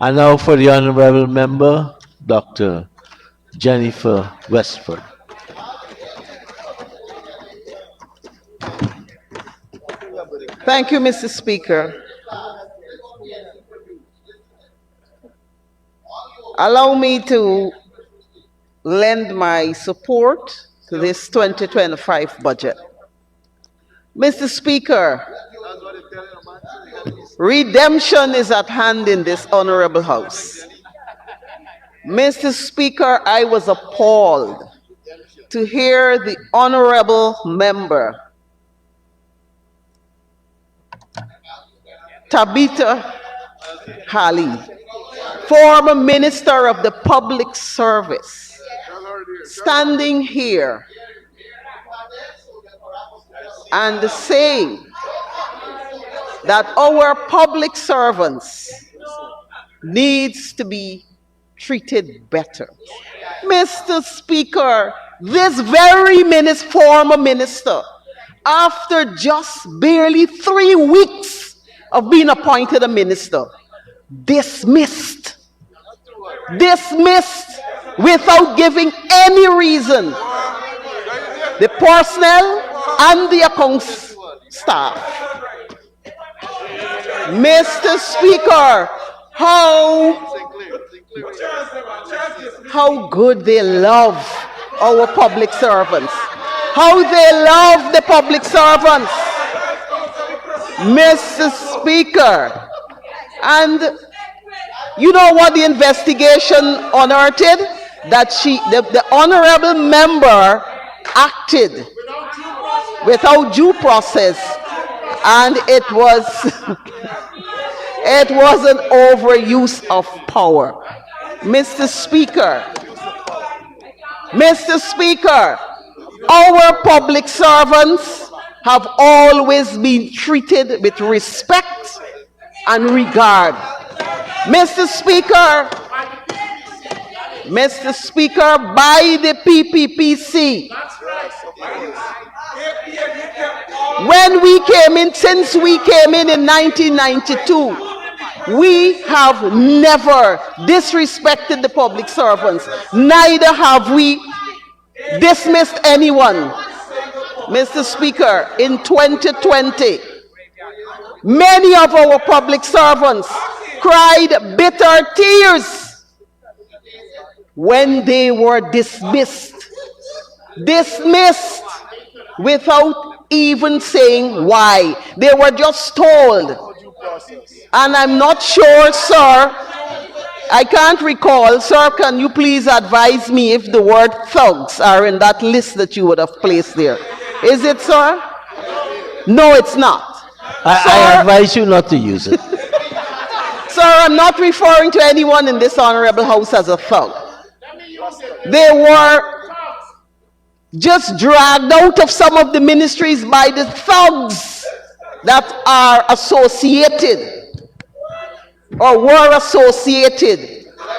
And now for the Honorable Member, Dr. Jennifer Westford. Thank you, Mr. Speaker. Allow me to lend my support to this 2025 budget. Mr. Speaker, redemption is at hand in this honorable house. Mr. Speaker, I was appalled to hear the honorable member, Tabitha Hali, former Minister of the Public Service, standing here and saying that our public servants needs to be treated better. Mr. Speaker, this very former minister, after just barely 3 weeks of being appointed a minister, dismissed without giving any reason the personnel and the accounts staff. Mr. Speaker, how good they love our public servants. How they love the public servants. Mr. Speaker, and you know what the investigation unearthed? That the honorable member acted without due process, and it was an overuse of power. Mr. Speaker, our public servants have always been treated with respect and regard. Mr. Speaker, by the PPPC, since we came in 1992, we have never disrespected the public servants. Neither have we dismissed anyone. Mr. Speaker, in 2020, many of our public servants cried bitter tears when they were dismissed without even saying why. They were just told. And I'm not sure, sir, I can't recall. Sir, can you please advise me if the word thugs are in that list that you would have placed there? Is it, sir? No, it's not. I advise you not to use it. Sir, I'm not referring to anyone in this honorable house as a thug. They were just dragged out of some of the ministries by the thugs that are associated or were associated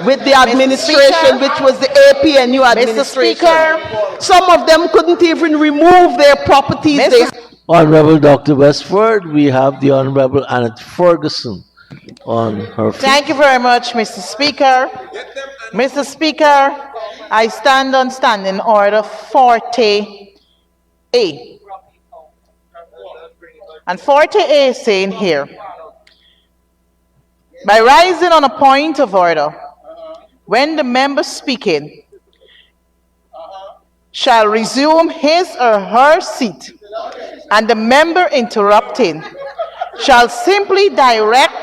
with the administration, which was the APNU administration. Mr. Speaker, some of them couldn't even remove their properties. Honorable Dr. Westford, we have the Honorable Anet Ferguson on her feet. Thank you very much, Mr. Speaker. Mr. Speaker, I stand on Standing Order 40A. And 40A is saying here, by rising on a point of order, when the member speaking shall resume his or her seat, and the member interrupting shall simply direct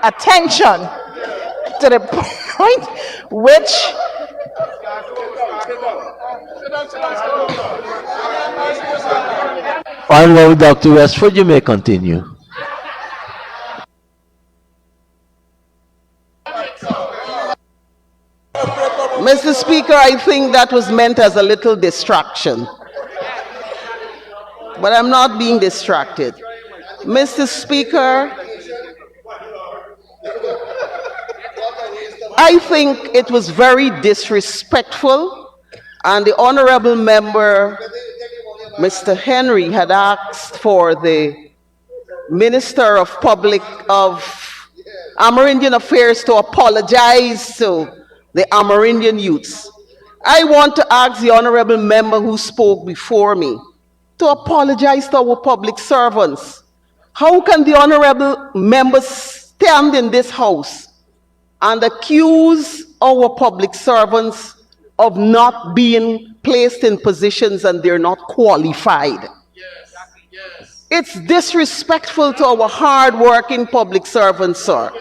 attention to the point which Honorable Dr. Westford, you may continue. Mr. Speaker, I think that was meant as a little distraction. But I'm not being distracted. Mr. Speaker, I think it was very disrespectful, and the honorable member, Mr. Henry, had asked for the Minister of Amerindian Affairs to apologize to the Amerindian youths. I want to ask the honorable member who spoke before me to apologize to our public servants. How can the honorable members stand in this house and accuse our public servants of not being placed in positions and they're not qualified? It's disrespectful to our hard-working public servants, sir.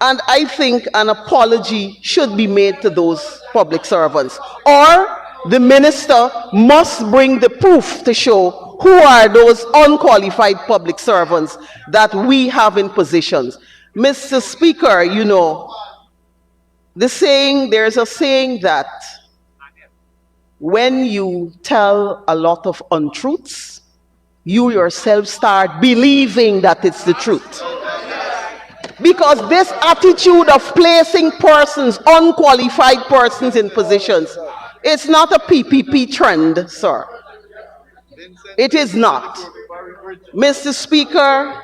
And I think an apology should be made to those public servants. Or the minister must bring the proof to show who are those unqualified public servants that we have in positions. Mr. Speaker, you know, there's a saying that when you tell a lot of untruths, you yourself start believing that it's the truth. Because this attitude of placing persons, unqualified persons in positions, it's not a PPP trend, sir. It is not. Mr. Speaker,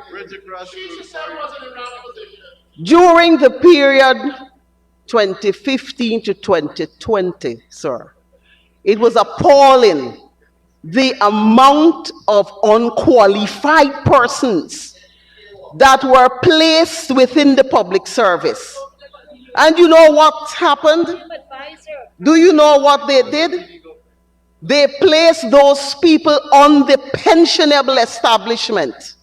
during the period 2015 to 2020, sir, it was appalling the amount of unqualified persons that were placed within the public service. And you know what happened? Do you know what they did? They placed those people on the pensionable establishment,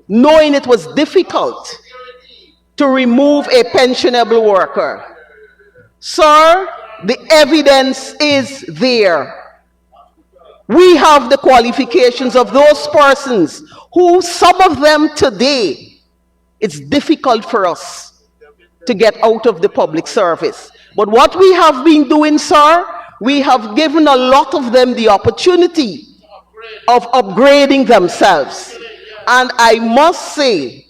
knowing it was difficult to remove a pensionable worker. Sir, the evidence is there. We have the qualifications of those persons who, some of them today, it's difficult for us to get out of the public service. But what we have been doing, sir, we have given a lot of them the opportunity of upgrading themselves. And I must say,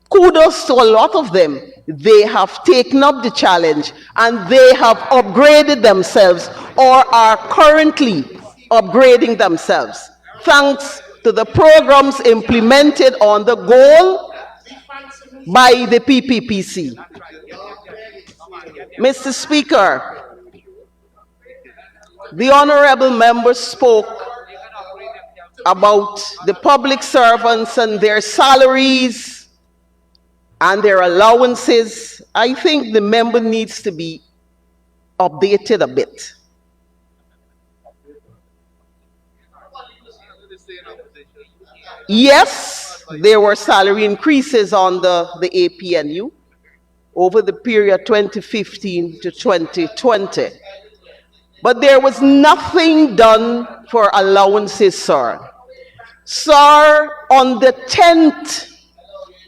kudos to a lot of them. They have taken up the challenge and they have upgraded themselves or are currently upgrading themselves, thanks to the programs implemented on the goal by the PPPC. Mr. Speaker, the honorable member spoke about the public servants and their salaries and their allowances. I think the member needs to be updated a bit. Yes, there were salary increases on the APNU over the period 2015 to 2020. But there was nothing done for allowances, sir. Sir, on the 10th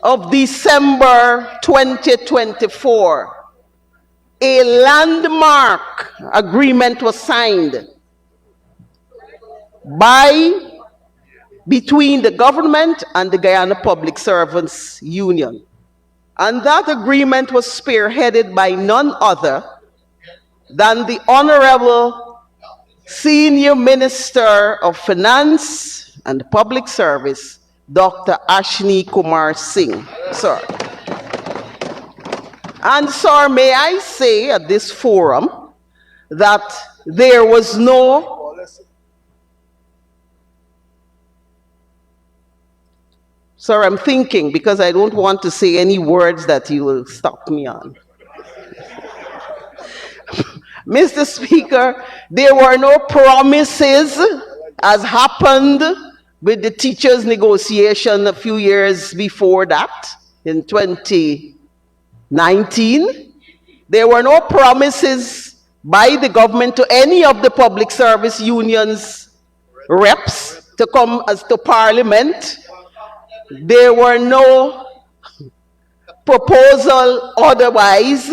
of December 2024, a landmark agreement was signed between the government and the Guyana Public Servants Union. And that agreement was spearheaded by none other than the Honorable Senior Minister of Finance and Public Service, Dr. 𝐁𝐔𝐃𝐆𝐄, sir. And sir, may I say at this forum that there was no Sir, I'm thinking because I don't want to say any words that you will stop me on. Mr. Speaker, there were no promises as happened with the teachers' negotiation a few years before that, in 2019. There were no promises by the government to any of the public service unions reps to come as to Parliament. There were no proposal otherwise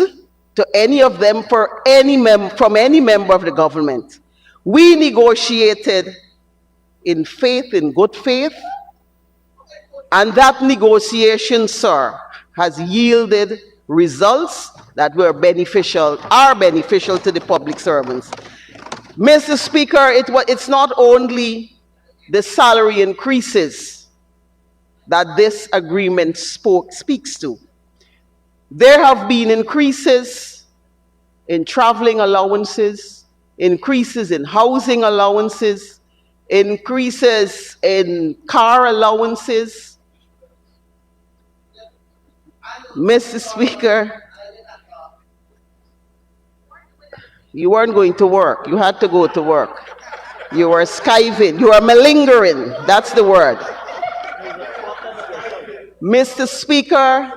to any of them from any member of the government. We negotiated in faith, in good faith, and that negotiation, sir, has yielded results that are beneficial to the public servants. Mr. Speaker, it's not only the salary increases that this agreement speaks to. There have been increases in traveling allowances, increases in housing allowances, increases in car allowances. Mr. Speaker, you weren't going to work. You had to go to work. You were skiving. You were malingering. That's the word. Mr. Speaker,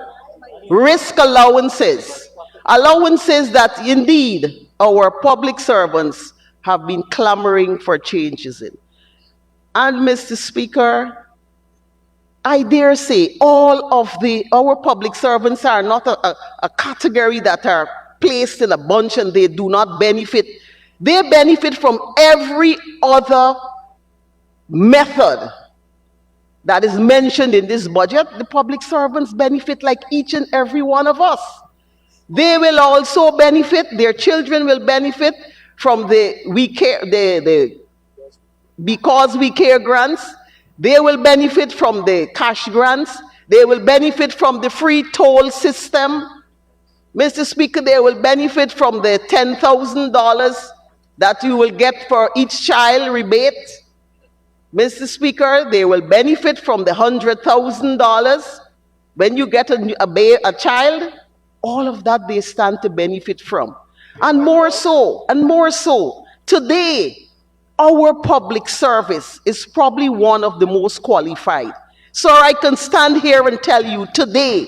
risk allowances. Allowances that indeed our public servants have been clamoring for changes in. And Mr. Speaker, I dare say all of our public servants are not a category that are placed in a bunch and they do not benefit. They benefit from every other method that is mentioned in this budget. The public servants benefit like each and every one of us. They will also benefit, their children will benefit from the Because We Care grants. They will benefit from the cash grants. They will benefit from the free toll system. Mr. Speaker, they will benefit from the $10,000 that you will get for each child rebate. Mr. Speaker, they will benefit from the $100,000 when you get a child. All of that they stand to benefit from. And more so, today, our public service is probably one of the most qualified. So I can stand here and tell you today,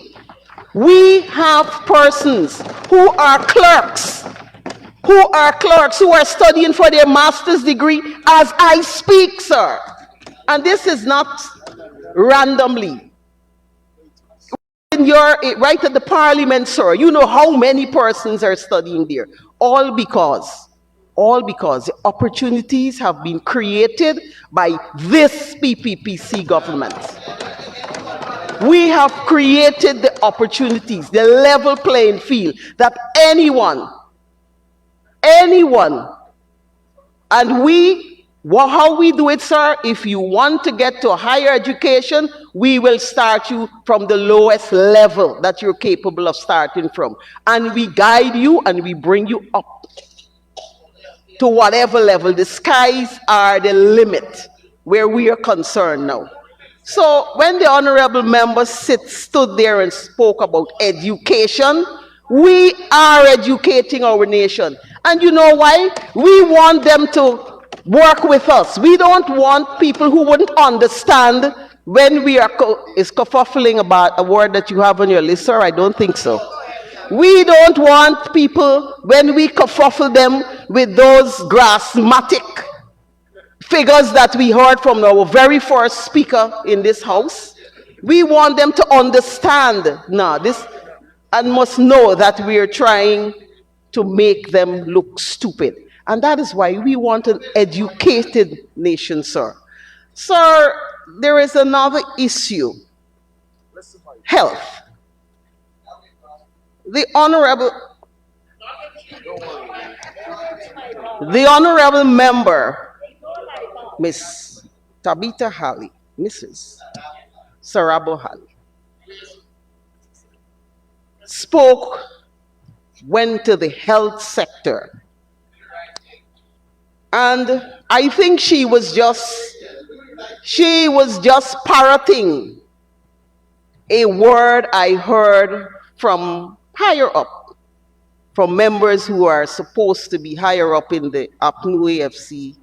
we have persons who are clerks, who are studying for their master's degree as I speak, sir. And this is not randomly. Right at the parliament, sir, you know how many persons are studying there. All because the opportunities have been created by this PPPC government. We have created the opportunities, the level playing field that anyone, and how we do it, sir, if you want to get to a higher education, we will start you from the lowest level that you're capable of starting from. And we guide you and we bring you up to whatever level. The skies are the limit where we are concerned now. So when the honorable member stood there and spoke about education, we are educating our nation. And you know why? We want them to work with us. We don't want people who wouldn't understand when we are kerfuffling about a word that you have on your list, sir. I don't think so. We don't want people, when we kerfuffle them with those grassmatic figures that we heard from our very first speaker in this house. We want them to understand this and must know that we are trying to make them look stupid. And that is why we want an educated nation, sir. Sir, there is another issue. Health. The honorable member, Miss Tabitha Halley, Mrs. Sarabo Halley, went to the health sector. And I think she was just parroting a word I heard from higher up, from members who are supposed to be higher up in the APNU AFC.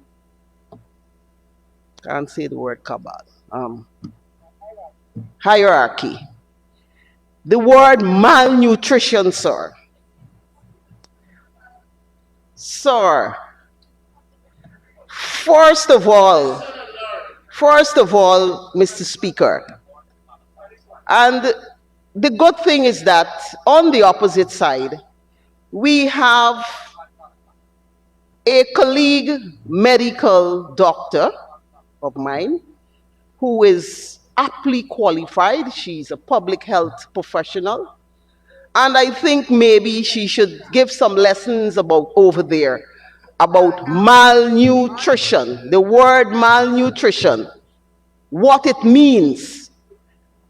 Can't say the word cabal. Hierarchy. The word malnutrition, sir. Sir, first of all, Mr. Speaker, and the good thing is that on the opposite side, we have a colleague medical doctor of mine who is aptly qualified. She's a public health professional. And I think maybe she should give some lessons about malnutrition, the word malnutrition, what it means.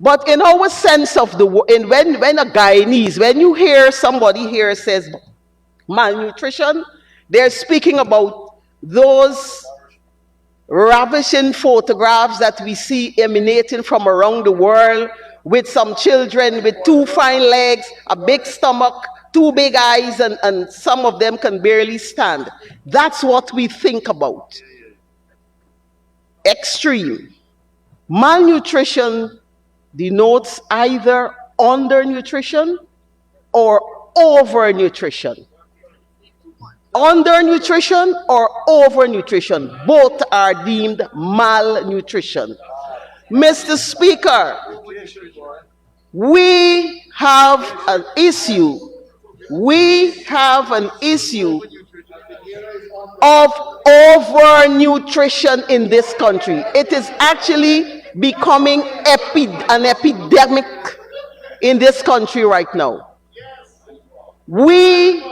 But in our sense of the when a Guyanese, when you hear somebody here says malnutrition, they're speaking about those ravishing photographs that we see emanating from around the world with some children with 2 fine legs, a big stomach, 2 big eyes, and some of them can barely stand. That's what we think about. Extreme. Malnutrition denotes either undernutrition or overnutrition. Undernutrition or overnutrition, both are deemed malnutrition. Mr. Speaker, we have an issue. We have an issue of overnutrition in this country. It is actually becoming an epidemic in this country right now. We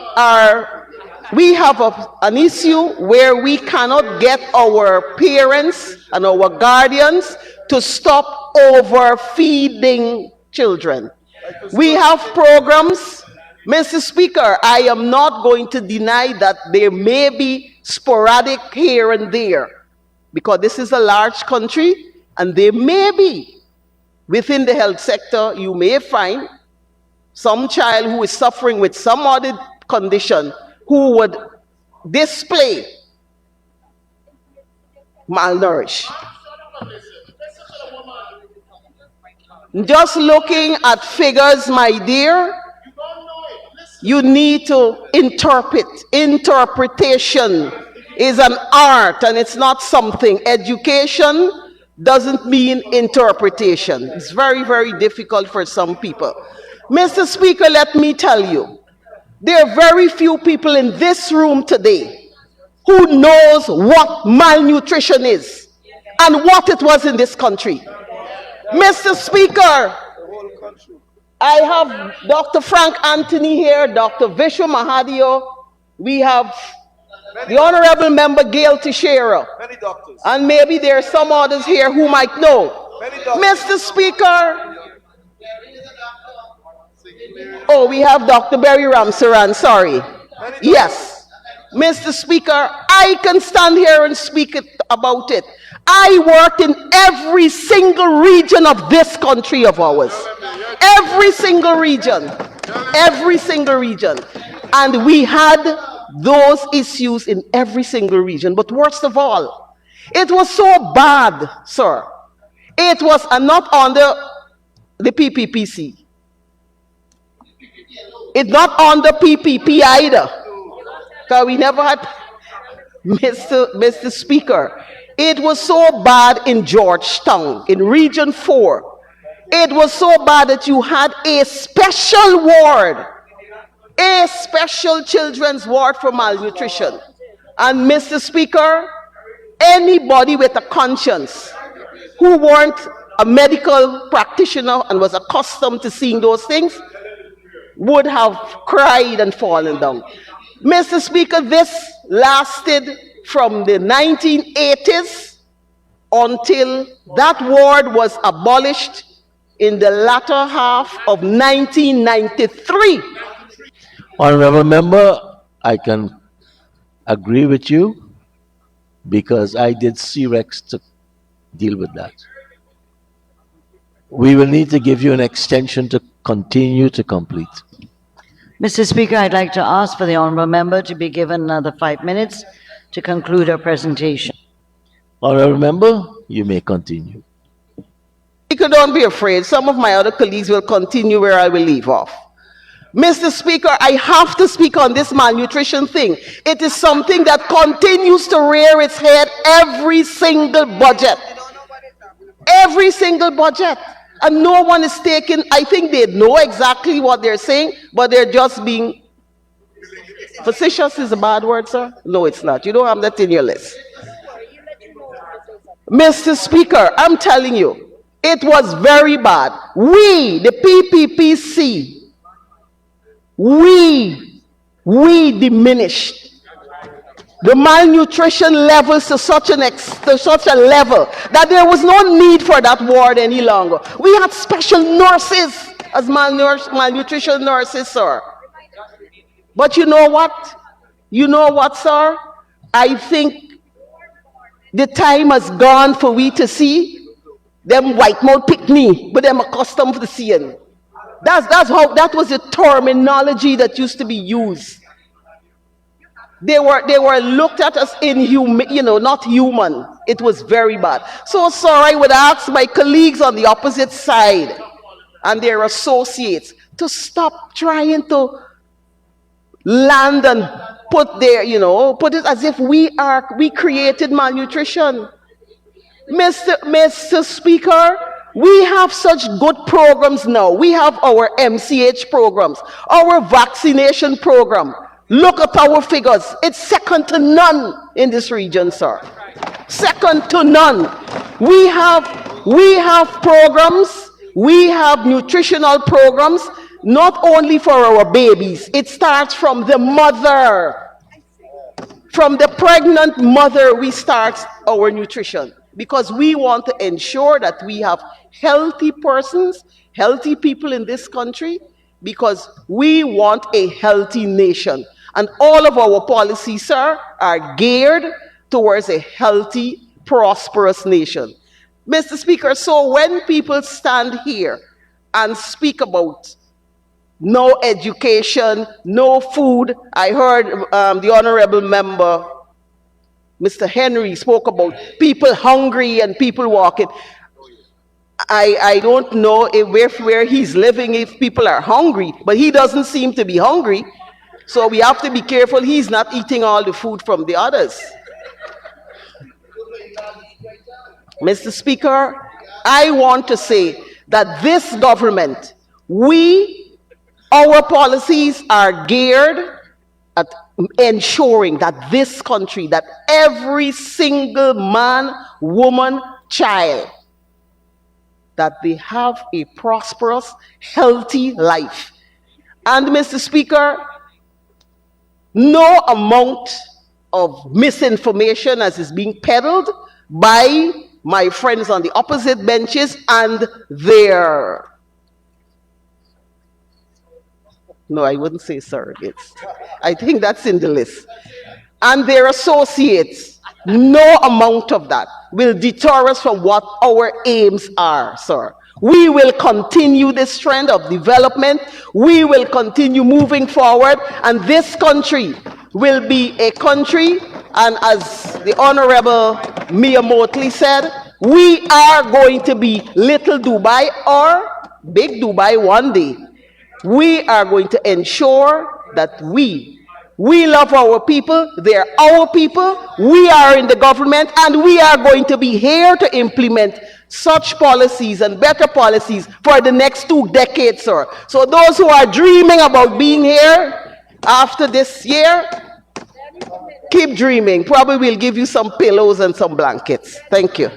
have an issue where we cannot get our parents and our guardians to stop overfeeding children. We have programs. Mr. Speaker, I am not going to deny that there may be sporadic here and there, because this is a large country, and there may be, within the health sector, you may find some child who is suffering with some other condition who would display malnourished. Just looking at figures, my dear, you need to interpret. Interpretation is an art, and it's not something. Education doesn't mean interpretation. It's very, very difficult for some people. Mr. Speaker, let me tell you, there are very few people in this room today who knows what malnutrition is and what it was in this country. Mr. Speaker, I have Dr. Frank Anthony here, Dr. Vishwa Mahadio. We have the Honorable Member 𝐃𝐄𝐁𝐃𝐄𝐁. Many doctors. And maybe there are some others here who might know. Mr. Speaker, oh, we have Dr. Berry Ramsaran, sorry. Yes. Mr. Speaker, I can stand here and speak about it. I worked in every single region of this country of ours. Every single region. Every single region. And we had those issues in every single region. But worst of all, it was so bad, sir. It was not under the PPPC. It's not on the PPP either. Because we never had, Mr. Speaker, it was so bad in Georgetown, in Region 4. It was so bad that you had a special ward, a special children's ward for malnutrition. And Mr. Speaker, anybody with a conscience who weren't a medical practitioner and was accustomed to seeing those things would have cried and fallen down. Mr. Speaker, this lasted from the 1980s until that ward was abolished in the latter half of 1993. Honorable Member, I can agree with you because I did CREX to deal with that. We will need to give you an extension to continue to complete. Mr. Speaker, I'd like to ask for the honourable member to be given another 5 minutes to conclude her presentation. Honorable Member, you may continue. Speaker, don't be afraid. Some of my other colleagues will continue where I will leave off. Mr. Speaker, I have to speak on this malnutrition thing. It is something that continues to rear its head every single budget. Every single budget. And no one is taking, I think they know exactly what they're saying, but they're just being facetious is a bad word, sir? No, it's not. You don't have that in your list. Mr. Speaker, I'm telling you, it was very bad. We, the PPPC, we diminished the malnutrition levels to such a level that there was no need for that ward any longer. We had special nurses as malnutrition nurses, sir. But you know what? You know what, sir? I think the time has gone for we to see them white mouth picnic, but them accustomed to seeing. That was the terminology that used to be used. They were looked at as inhuman, not human. It was very bad. So, sir, I would ask my colleagues on the opposite side and their associates to stop trying to land and put it as if we created malnutrition. Mr. Speaker, we have such good programs now. We have our MCH programs, our vaccination program. Look at our figures. It's second to none in this region, sir. Second to none. We have programs. We have nutritional programs, not only for our babies. It starts from the mother. From the pregnant mother, we start our nutrition, because we want to ensure that we have healthy persons, healthy people in this country, because we want a healthy nation. And all of our policies, sir, are geared towards a healthy, prosperous nation. Mr. Speaker, so when people stand here and speak about no education, no food, I heard the honorable member, Mr. Henry, spoke about people hungry and people walking. I don't know where he's living if people are hungry, but he doesn't seem to be hungry. So we have to be careful he's not eating all the food from the others. Mr. Speaker, I want to say that this government, our policies are geared at ensuring that this country, that every single man, woman, child, that they have a prosperous, healthy life. And Mr. Speaker, no amount of misinformation as is being peddled by my friends on the opposite benches and their, no, I wouldn't say surrogates. I think that's in the list. And their associates, no amount of that will deter us from what our aims are, sir. We will continue this trend of development. We will continue moving forward, and this country will be a country, and as the Honorable Mia Motley said, we are going to be little Dubai or big Dubai one day. We are going to ensure that we love our people, they're our people, we are in the government, and we are going to be here to implement such policies and better policies for the next 2 decades, sir. So those who are dreaming about being here after this year, keep dreaming. Probably we'll give you some pillows and some blankets. Thank you.